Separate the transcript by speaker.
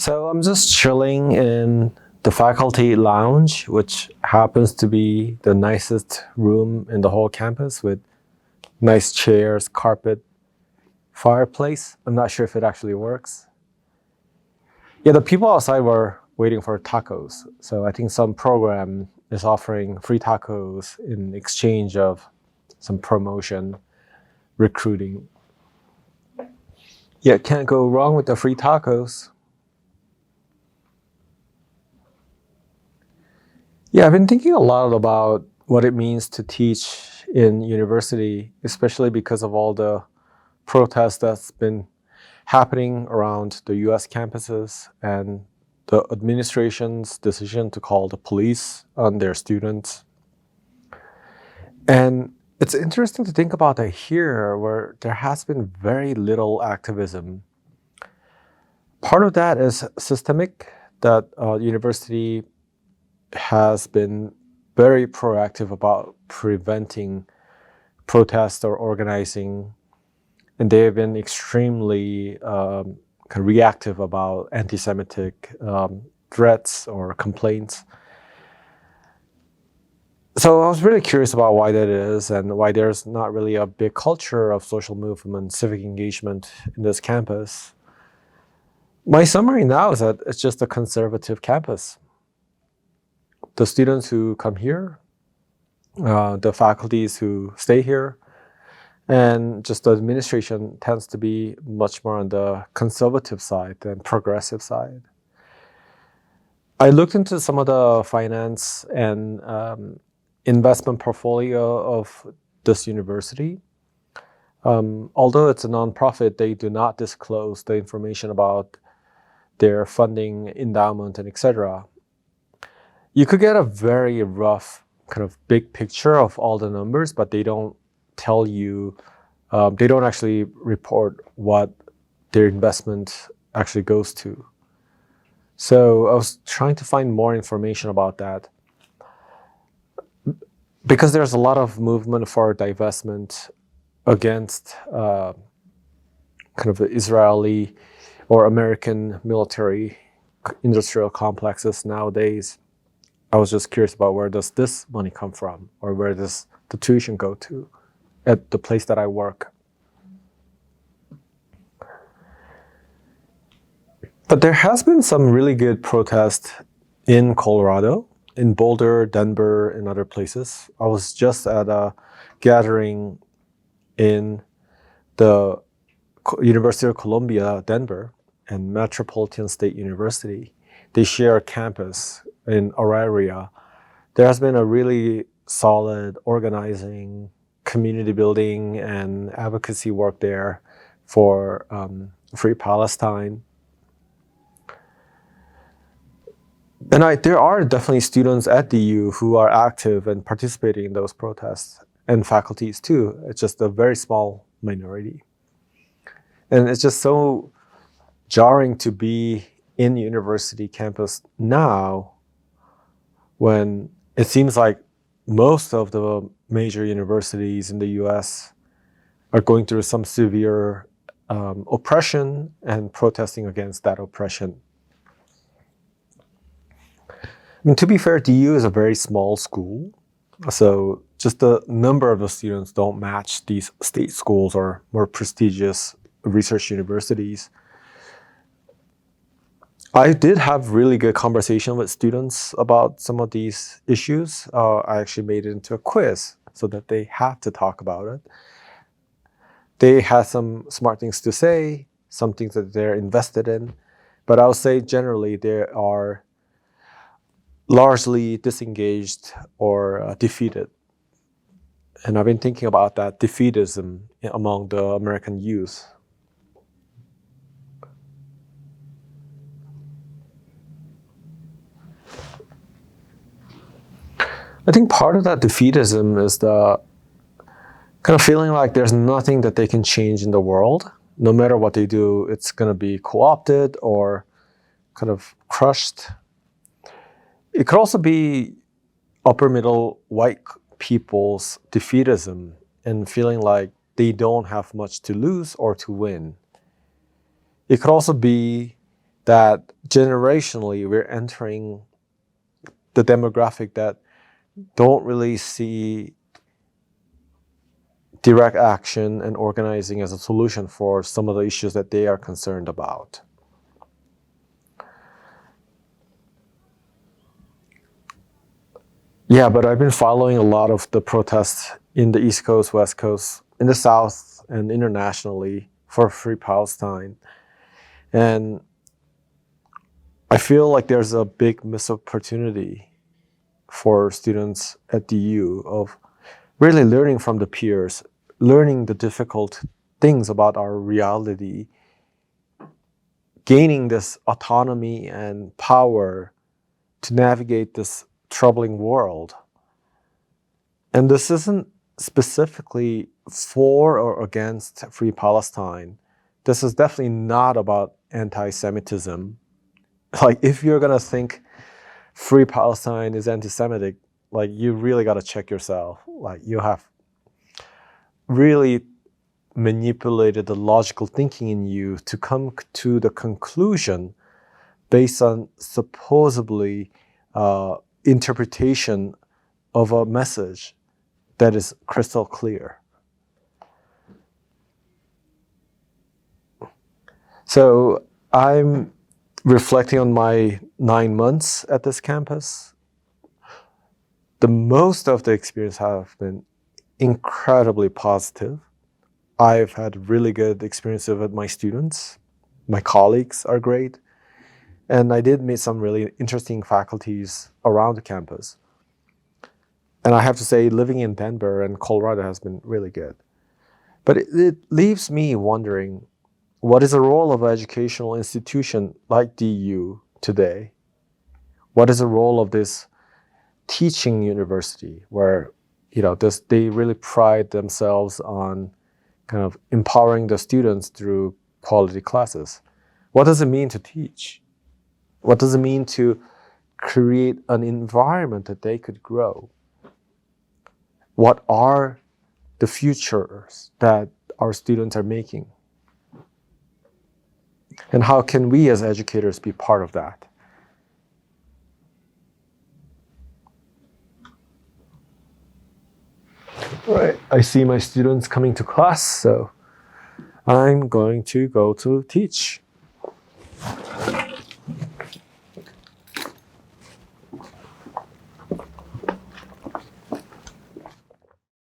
Speaker 1: So I'm just chilling in the faculty lounge, which happens to be the nicest room in the whole campus with nice chairs, carpet, fireplace. I'm not sure if it actually works. Yeah, the people outside were waiting for tacos. So I think some program is offering free tacos in exchange of some promotion, recruiting. Yeah, can't go wrong with the free tacos. Yeah, I've been thinking a lot about what it means to teach in university, especially because of all the protests that's been happening around the US campuses and the administration's decision to call the police on their students. And it's interesting to think about that here, where there has been very little activism. Part of that is systemic, that university has been very proactive about preventing protest or organizing, and they have been extremely kind of reactive about anti-Semitic threats or complaints. So I was really curious about why that is and why there's not really a big culture of social movement, civic engagement in this campus. My summary now is that it's just a conservative campus. The students who come here, the faculties who stay here, and just the administration tends to be much more on the conservative side than progressive side. I looked into some of the finance and investment portfolio of this university. Although it's a nonprofit, they do not disclose the information about their funding, endowment, and etc. You could get a very rough kind of big picture of all the numbers, but they don't tell you, they don't actually report what their investment actually goes to. So I was trying to find more information about that, because there's a lot of movement for divestment against kind of the Israeli or American military industrial complexes nowadays. I was just curious about where does this money come from, or where does the tuition go to at the place that I work. But there has been some really good protest in Colorado, in Boulder, Denver, and other places. I was just at a gathering in the University of Columbia, Denver, and Metropolitan State University. They share a campus in Auraria. There has been a really solid organizing, community building, and advocacy work there for Free Palestine. And there are definitely students at DU who are active and participating in those protests, and faculties too. It's just a very small minority. And it's just so jarring to be in university campus now, when it seems like most of the major universities in the US are going through some severe oppression and protesting against that oppression. I mean, to be fair, DU is a very small school, so just the number of the students don't match these state schools or more prestigious research universities. I did have really good conversation with students about some of these issues. I actually made it into a quiz so that they had to talk about it. They had some smart things to say, some things that they're invested in, but I would say generally they are largely disengaged or defeated. And I've been thinking about that defeatism among the American youth. I think part of that defeatism is the kind of feeling like there's nothing that they can change in the world. No matter what they do, it's going to be co-opted or kind of crushed. It could also be upper middle white people's defeatism and feeling like they don't have much to lose or to win. It could also be that generationally we're entering the demographic that don't really see direct action and organizing as a solution for some of the issues that they are concerned about. Yeah, but I've been following a lot of the protests in the East Coast, West Coast, in the South, and internationally for Free Palestine. And I feel like there's a big missed opportunity for students at DU of really learning from the peers, learning the difficult things about our reality, gaining this autonomy and power to navigate this troubling world. And this isn't specifically for or against Free Palestine. This is definitely not about anti-Semitism. Like, if you're gonna think Free Palestine is anti-Semitic, like, you really gotta check yourself. Like, you have really manipulated the logical thinking in you to come to the conclusion based on supposedly interpretation of a message that is crystal clear. So I'm reflecting on my 9 months at this campus. The most of the experience have been incredibly positive. I've had really good experiences with my students. My colleagues are great. And I did meet some really interesting faculties around the campus. And I have to say, living in Denver and Colorado has been really good. But it leaves me wondering, what is the role of an educational institution like DU today? What is the role of this teaching university where, they really pride themselves on kind of empowering the students through quality classes? What does it mean to teach? What does it mean to create an environment that they could grow? What are the futures that our students are making? And how can we as educators be part of that? All right, I see my students coming to class, so I'm going to go to teach.